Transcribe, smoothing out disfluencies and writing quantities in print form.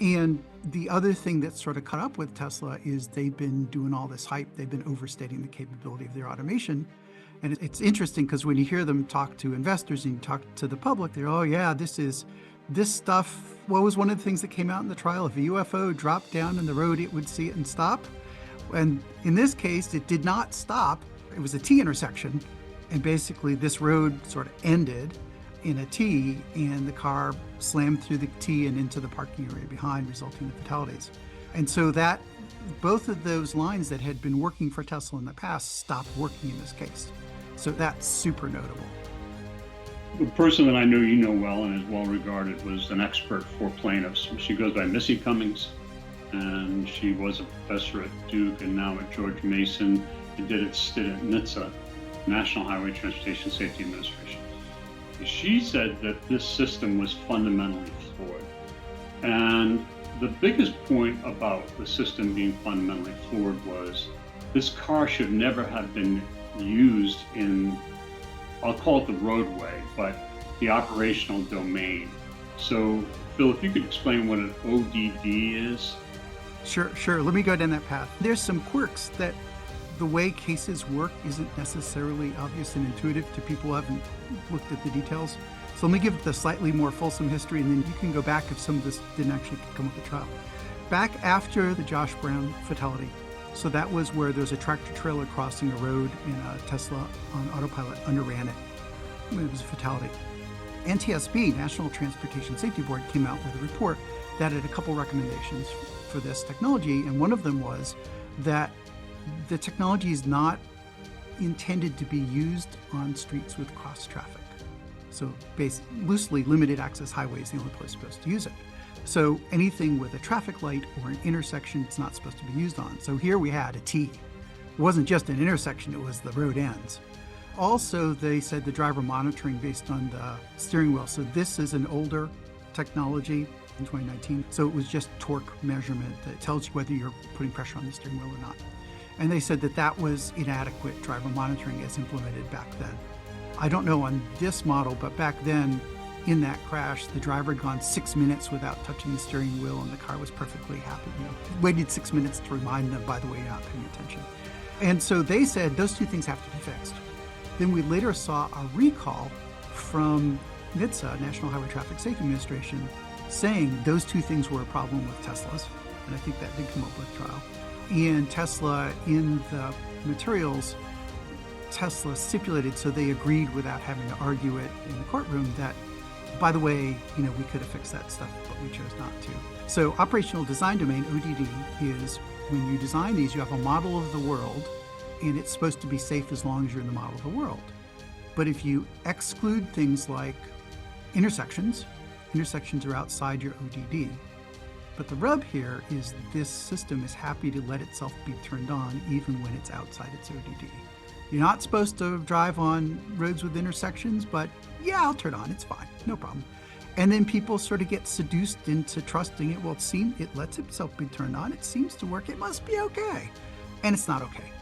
And the other thing that's sort of caught up with Tesla is they've been doing all this hype. They've been overstating the capability of their automation. And it's interesting because when you hear them talk to investors and you talk to the public, they're, oh, yeah, this stuff. What was one of the things that came out in the trial? If a UFO dropped down in the road, it would see it and stop. And in this case, it did not stop. It was a T intersection. And basically, this road sort of ended in a T, and the car slammed through the T and into the parking area behind, resulting in fatalities. And so that both of those lines that had been working for Tesla in the past stopped working in this case. So that's super notable. The person that I know you know well and is well regarded was an expert for plaintiffs. She goes by Missy Cummings, and she was a professor at Duke and now at George Mason, and did its stint at NHTSA, National Highway Transportation Safety Administration. She said that this system was fundamentally flawed. And the biggest point about the system being fundamentally flawed was this car should never have been used in, I'll call it the roadway, but the operational domain. So, Phil, if you could explain what an ODD is. Sure. Let me go down that path. There's some quirks that the way cases work isn't necessarily obvious and intuitive to people who haven't looked at the details. So let me give the slightly more fulsome history, and then you can go back if some of this didn't actually come up at trial. Back after the Josh Brown fatality, so that was where there was a tractor-trailer crossing a road and a Tesla on Autopilot underran it. It was a fatality. NTSB, National Transportation Safety Board, came out with a report that had a couple recommendations for this technology, and one of them was that the technology is not intended to be used on streets with cross traffic. So loosely, limited access highway is the only place supposed to use it. So anything with a traffic light or an intersection, it's not supposed to be used on. So here we had a T. It wasn't just an intersection, it was the road ends. Also, they said the driver monitoring based on the steering wheel. So this is an older technology in 2019. So it was just torque measurement that tells you whether you're putting pressure on the steering wheel or not. And they said that that was inadequate driver monitoring as implemented back then. I don't know on this model, but back then in that crash, the driver had gone 6 minutes without touching the steering wheel and the car was perfectly happy. Waited 6 minutes to remind them, by the way, you're not paying attention. And so they said those two things have to be fixed. Then we later saw a recall from NHTSA, National Highway Traffic Safety Administration, saying those two things were a problem with Teslas. And I think that did come up with trial. And Tesla, in the materials, Tesla stipulated, so they agreed without having to argue it in the courtroom, that, by the way, we could have fixed that stuff, but we chose not to. So operational design domain, ODD, is when you design these, you have a model of the world, and it's supposed to be safe as long as you're in the model of the world. But if you exclude things like intersections are outside your ODD. But the rub here is this system is happy to let itself be turned on even when it's outside its ODD. You're not supposed to drive on roads with intersections, but yeah, I'll turn it on, it's fine, no problem. And then people sort of get seduced into trusting it. Well, it lets itself be turned on, it seems to work, it must be okay. And it's not okay.